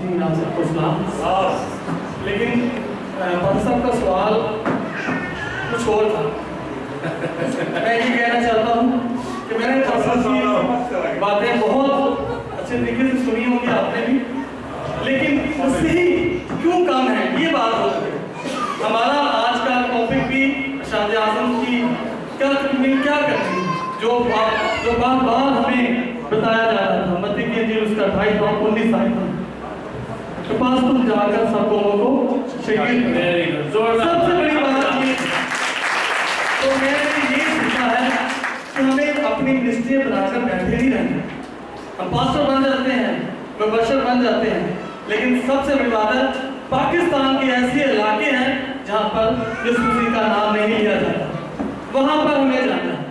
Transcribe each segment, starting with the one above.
جی آپ سب کو سلام. لیکن پاکستان صاحب کا سوال کچھ اور تھا. میں یہ کہنا چاہتا ہوں کہ میں نے کی باتیں بہت اچھے طریقے سے سنی ہوں گی آپ نے بھی, لیکن صحیح کیوں کم ہے یہ بات ہوتی ہے. ہمارا آج کا ٹاپک بھی ارشاد اعظم کی کیا کرنی جو بار بار ہمیں بتایا جا رہا تھا. متی کی انجیل اس کا 2:19 آیت کے پاس تم جا کر سب قوموں کو شہید. سب سے بڑی بات یہ تو میں نے یہ سیکھا ہے کہ ہمیں اپنی منسٹری بنا کر بیٹھے نہیں رہنا. ہم پاسٹر بن جاتے ہیں, مبشر بن جاتے ہیں, لیکن سب سے بڑی بات ہے پاکستان کے ایسے علاقے ہیں جہاں پر یسوع مسیح کا نام نہیں لیا جاتا, وہاں پر ہمیں جانا ہے.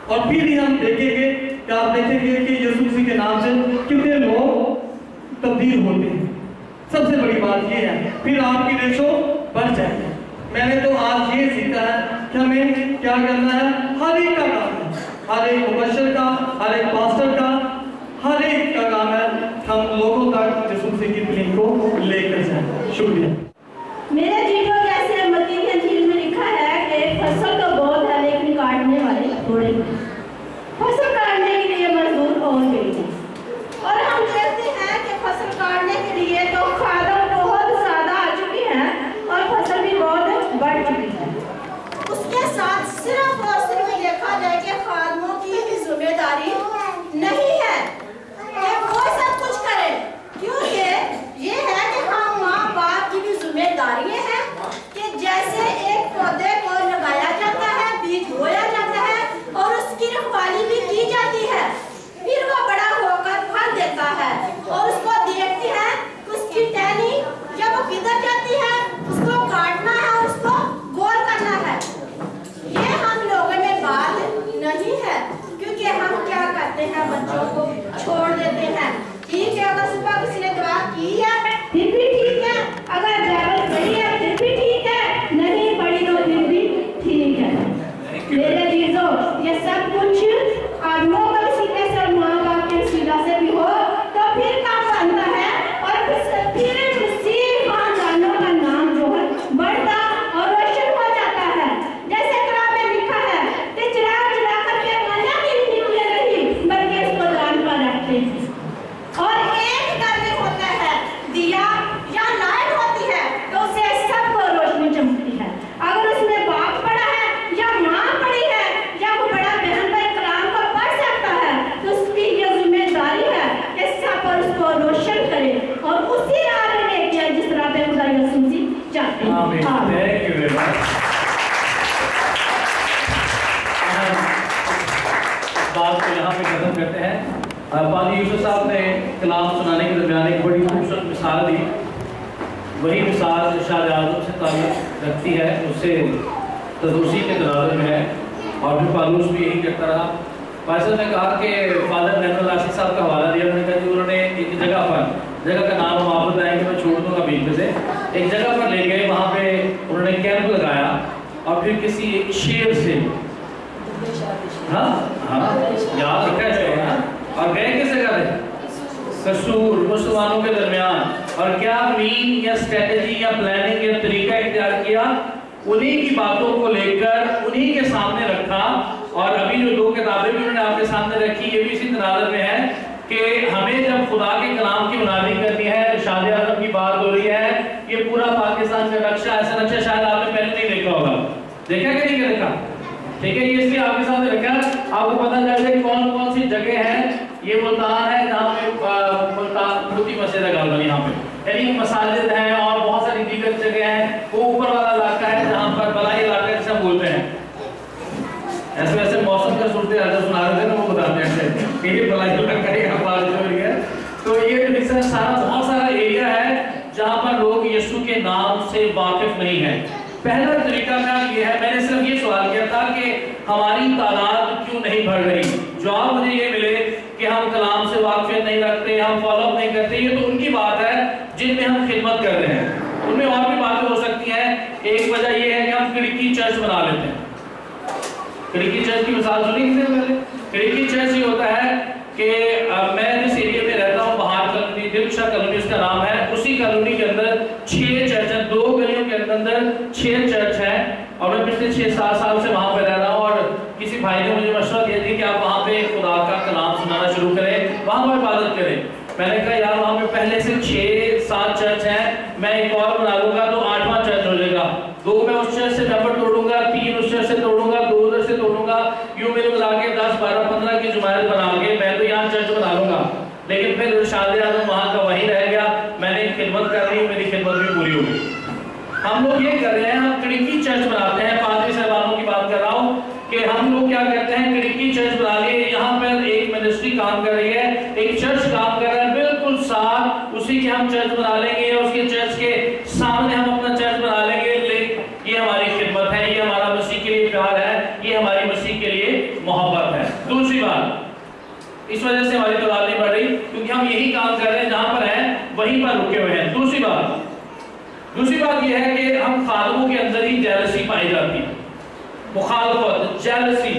اور پھر ہی ہم دیکھیں گے کہ آپ دیکھیں گے کہ یسوع مسیح کے نام سے کتنے لوگ تبدیل ہوتے ہیں. سب سے بڑی بات یہ ہے پھر آپ کی ریشو بڑھ جائے گی. میں نے تو آج یہ سیکھا ہے کہ ہمیں کیا کرنا ہے, ہر ایک کا کام ہے, ہر ایک مبشر کا, ہر ایک پاسٹر کا, ہر ایک کا کام ہے ہم لوگوں تک یسوع مسیح کی تعلیم کو لے کر جائیں. شکریہ. میرے جیٹو جیسے متی کی انجیل میں لکھا ہے کہ فصل تو بہت ہے لیکن کاٹنے والے تھوڑے ہیں. فصل کاٹنے کے لیے مزدور اور گئی ہیں, اور ہم دیکھتے ہیں کہ فصل کاٹنے کے لیے تو کھادیں بہت زیادہ آ چکی ہیں اور فصل بھی بہت بڑھ چکی ہے. اس کے ساتھ صرف اور صرف دیکھا جائے کہ خادموں کی بھی ذمہ داری نہیں ہے کہ وہ سب کچھ کریں, کیونکہ یہ ہے کہ ہم ماں باپ کی بھی ذمہ داریاں ہیں کہ جیسے ایک پودے کو لگایا جاتا ہے, بیج بویا جاتا ہے اور اس کی رکھوالی بھی کی جاتی ہے, پھر وہ بڑا ہو کر پھل دیتا ہے اور اس کو دیکھتے ہیں اس کی ٹہنی جب وہ کدھر جاتی ہے اس کو کاٹنا ہے اور اس کو گول کرنا ہے. یہ ہم لوگوں میں بات نہیں ہے, کیونکہ ہم کیا کرتے ہیں بچوں کو چھوڑ دیتے ہیں. ٹھیک ہے اگر صبح کسی نے دعا کی ہے پھر بھی ٹھیک ہے, اگر بائبل پڑھی ہے پھر بھی ٹھیک ہے, نہیں پڑھی تو پھر بھی ٹھیک ہے. میرے عزیزوں یہ سب کچھ آدموں کا وسیلے سے اور ماں باپ کے وسیلہ سے بھی ہو تو پھر کام بنتا ہے اور پھر مسیح خاندانوں کا نام جو ہے بڑھتا اور روشن ہو جاتا ہے. جیسے قرآن میں لکھا ہے کہ چراغ جلا کر کے مانا بھی نکلے نہیں بلکہ اس کو جان پر رکھتے ہیں. اور ایک گھر میں ہوتا ہے دیا یا لائٹ ہوتی ہے تو اسے سب کو روشنی چمکتی ہے. اگر اس میں باپ پڑا ہے یا ماں پڑی ہے یا وہ بڑا بہن بھائی کلام کو پڑھ سکتا ہے تو اس کی یہ ذمہ داری ہے کہ سب پر اس کو روشن کرے اور اسی راہ میں لے کے جس طرح پہ خدا یسوع مسیح چاہتے ہیں. بات کو یہاں پہ ختم کرتے ہیں. پادری یوسف صاحب نے کلام سنانے کے درمیان ایک بڑی خوبصورت مثال دی. وہی مثال ارشاد اعظم سے تعلق رکھتی ہے, اس سے تدوسی کے تناظر میں ہے, اور پھر پالوس بھی یہی کرتا رہا. فائز صاحب نے کہا کہ فادر رحمت اللہ عاشق صاحب کا حوالہ دیا. انہوں نے کہا کہ انہوں نے ایک جگہ کا نام ہم آپ بتائیں کہ میں چھوڑ دوں گا بیچ میں سے, ایک جگہ پر لے گئے, وہاں پہ انہوں نے کیمپ لگایا اور پھر کسی شیر سے یاد رکھا ہے اور گئے کس جگہ تھے قصور مسلمانوں کے درمیان, اور کیا مین یا اسٹریٹجی یا پلاننگ یا طریقہ اختیار کیا, انہی کی باتوں کو لے کر انہی کے سامنے رکھا. اور ابھی جو 2 کتابیں بھی انہوں نے آپ کے سامنے رکھی یہ بھی اسی تناظر میں ہے کہ ہمیں جب خدا کے کلام کی مناظری کرنی ہے, ارشاد اعظم کی بات ہو رہی ہے, یہ پورا پاکستان کا نقشہ, ایسا نقشہ شاید آپ نے پہلے نہیں دیکھا ہوگا. دیکھا کہ نہیں دیکھا؟ ٹھیک ہے, یہ اس لیے آپ کے سامنے رکھا آپ کو پتہ چل جائے کون کون سی جگہ ہیں. یہ ملتان ہے جہاں پہ ملتان موتی مسجد ہے غالباً یہاں پہ, یعنی مساجد ہیں اور بہت ساری دیگر جگہ ہیں. وہ اوپر والا علاقہ ہے جہاں پر بلائی علاقہ جسے ہم بولتے ہیں. ایسے ویسے موسم کا صورت حال سنا رہے تھے نا, وہ بتاتے ہیں کہ یہ بلائی علاقہ ہے, یہاں بارش ہو رہی ہے. تو یہ جو حصہ سارا بہت سارا ایریا ہے جہاں پر لوگ یسوع کے نام سے واقف نہیں ہیں. پہلا طریقہ کار یہ ہے, میں نے صرف یہ سوال کیا تھا کہ ہماری تعداد کیوں نہیں بڑھ رہی. جواب مجھے یہ ملے کہ ہم کلام سے واقفیت نہیں رکھتے, ہم فالو اپ نہیں کرتے. یہ تو ان کی بات ہے جن میں ہم خدمت کر رہے ہیں, ان میں اور بھی باتیں ہو سکتی ہیں. ایک وجہ یہ ہے کہ ہم کھڑکی چرچ بنا لیتے ہیں. کھڑکی چرچ کی مثال سنی کسی نے پہلے؟ کھڑکی چرچ یہ ہوتا ہے کہ میں جس ایریا میں رہتا ہوں باہر کالونی, دلشا کالونی اس کا نام ہے, اس اسی کالونی کے اندر 6 چرچ ہیں، 2 گلیوں کے اندر 6 چرچ ہیں، اور میں پچھلے 6-7 سال سے وہاں پہ رہ رہا ہوں، اور کسی بھائی نے مجھے مشورہ دیا تھی کہ آپ وہاں پہ خدا کا کلام سنانا شروع کریں، وہاں پر عبادت کریں۔ میں نے کہا یار وہاں پہ پہلے سے 6-7 چرچ ہیں، میں ایک اور بنا لوں گا تو 8واں چرچ ہو جائے گا، 2 میں اس چرچ سے نمبر توڑوں گا، 3 اس چرچ سے توڑوں گا، 2 ادھر سے توڑوں گا، یوں میرے ملا کے 10-12-15 کی جماعت بنا کے میں تو یہاں چرچ بنا لوں گا۔ لیکن پھر ارشاد اعظم وہاں کا وہی رہ گیا، میں نے خدمت کر لی، میری خدمت بھی پوری ہو گئی۔ ہم لوگ یہ کر رہے ہیں، ہم کڑکی چرچ بناتے ہیں، پادری صاحبانوں کی بات کر رہا ہوں کہ ہم لوگ کیا کرتے ہیں، کڑکی چرچ بنا لیے، یہاں پر ایک منسٹری کام کر رہی ہے، ایک چرچ کام کر رہا ہے، بالکل ساتھ اسی کے ہم چرچ بنا لیں گے، یا اس کے چرچ کے سامنے ہم اپنا چرچ بنا لیں گے، لیکن یہ ہماری خدمت ہے، یہ ہمارا مسیح کے لیے پیار ہے، یہ ہماری مسیح کے لیے محبت ہے۔ دوسری بات، اس وجہ سے ہماری تعداد نہیں بڑھ رہی کیونکہ ہم یہی کام کر رہے ہیں، جہاں پر ہیں وہیں پر رکے ہوئے ہیں۔ دوسری بات یہ ہے کہ ہم خادموں کے اندر ہی جیلسی پائی جاتی ہے، مخالفت، جیلسی،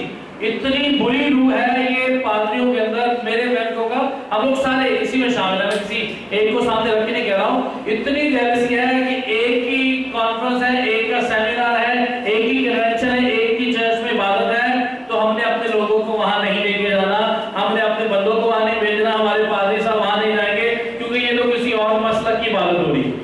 اتنی بری روح ہے یہ پادریوں کے اندر، میرے بینکوں کا، ہم لوگ سارے اسی میں شامل ہیں، میں کسی ایک کو سامنے رکھ کے نہیں کہہ رہا ہوں، اتنی جیلسی ہے کہ ایک ہی کانفرنس ہے، ایک کا سیمینار ہے، ایک ہی کنونشن ہے، ایک ہی چرچ میں عبادت ہے، تو ہم نے اپنے لوگوں کو وہاں نہیں لے کے جانا، ہم نے اپنے بندوں کو وہاں نہیں بھیجنا، ہمارے پادری صاحب وہاں نہیں جائیں گے کیونکہ یہ تو کسی اور مسلک کی عبادت ہو رہی ہے۔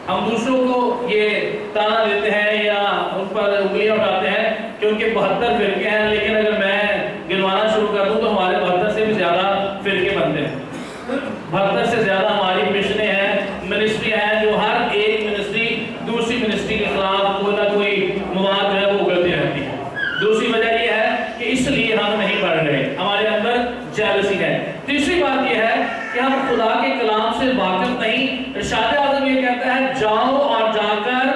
ہم دوسروں کو یہ تانا دیتے ہیں یا ان پر انگلیاں اٹھاتے ہیں کہ ان کے 72 فرقے ہیں، لیکن اگر میں گنوانا شروع کر دوں تو ہمارے 72 سے بھی زیادہ فرقے بنتے ہیں، 72 سے زیادہ ہماری مشنیں ہیں، منسٹری ہیں، جو ہر ایک منسٹری دوسری منسٹری کے خلاف کوئی نہ کوئی مواد جو ہے وہ اگلتی رہتی ہے۔ دوسری وجہ یہ ہے کہ اس لیے ہم نہیں پڑھ رہے، ہمارے اندر جیلسی ہے۔ تیسری بات یہ ہے کہ ہم خدا کے کلام سے واقف نہیں۔ ارشاد اعظم یہ کہتا ہے جاؤ اور جا کر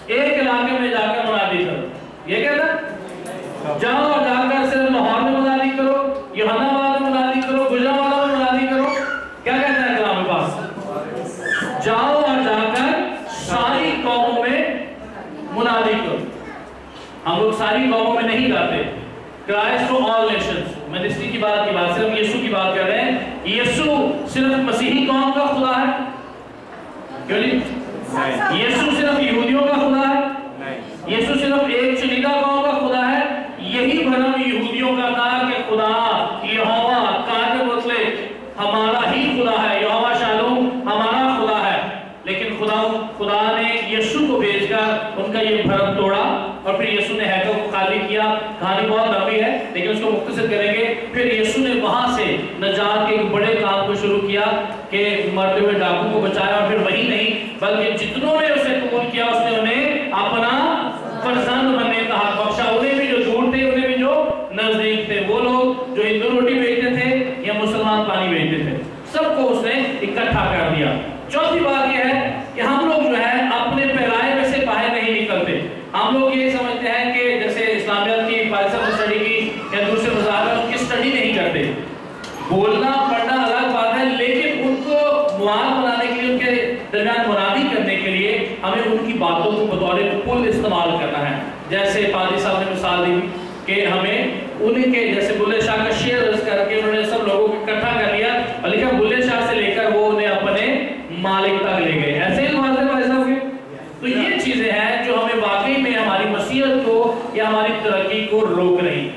ایک علاقے میں جا کر منادی کرو، یہ کہتا ہے جاؤ اور جا کر صرف لاہور میں منادی کرو، یوحنا آباد میں منادی کرو، گجرانوالہ میں منادی کرو، کیا کہتا ہے کلام پاک؟ جاؤ اور جا کر ساری قوموں میں منادی کرو۔ ہم لوگ ساری قوموں میں نہیں جاتے، Christ to all nations، ministry کی بات صرف یسوع کی بات کر رہے ہیں۔ یسوع صرف مسیحی قوم کا خدا ہے کیوں جی؟ یسوع صرف یہودیوں کا خدا ہے؟ یسوع صرف ایک چنیدہ قوم کا خدا ہے؟ یہی بھرم یہودیوں کا تھا کہ خدا یہوہ قادر مطلق ہمارا ہی خدا ہے، یہوہ شالوم ہمارا خدا ہے، لیکن خدا نے یسوع کو بھیج کر ان کا یہ بھرم توڑا، اور پھر یسوع نے ہیکل کو خالی کیا۔ کہانی بہت لمبی ہے لیکن اس کو مختصر کریں گے۔ پھر یسوع نے وہاں سے نجات کے ایک بڑے کام کو شروع کیا کہ مرتے ہوئے ڈاکو کو بچایا، اور پھر وہی نہیں بلکہ جتنوں نے اسے قبول کیا اس نے انہیں اپنا فرزند بننے کا حق بخشا، انہیں بھی جو دور تھے، انہیں بھی جو نزدیک تھے، وہ لوگ جو ہندو روٹی بیچتے تھے یا مسلمان پانی بیچتے تھے، سب کو اس نے اکٹھا کر دیا۔ چوتھی بات یہ ہے کہ ہم لوگ جو ہے اپنے پیرائے میں سے باہر نہیں نکلتے۔ ہم لوگ یہ سمجھتے ہیں کہ جیسے اسلامیات کی فلسفہ اسٹڈی کی یا دوسرے مذاہب کی اسٹڈی نہیں کرتے، بولنا پڑھنا الگ بات ہے، لیکن ان کو مواد بنانے کے لیے، ان کے درمیان منادی کرنے کے لیے ہمیں ان کی باتوں کو بطور پل استعمال کرنا ہے۔ جیسے پادری صاحب نے مثال دی کہ ہمیں انہیں کے جیسے بلے شاہ کا شعر رس کر کے انہوں نے سب لوگوں کو اکٹھا کر لیا اور لکھا بلے شاہ سے لے کر وہ انہیں اپنے مالک تک لے گئے، ایسے ہی واضح ایسا ہو گیا۔ تو یہ چیزیں ہیں جو ہمیں واقعی میں ہماری مسیحت کو یا ہماری ترقی کو روک رہی ہیں۔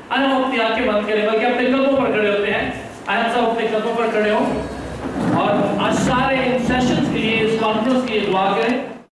آج ہم اپنی آنکھیں بند کریں بلکہ اپنے قدموں پر کھڑے ہوتے ہیں، آج ہم سب اپنے قدموں پر کھڑے ہوں اور آج سارے ان سیشنز کے لیے، اس کانفرنس کے لیے دعا کریں۔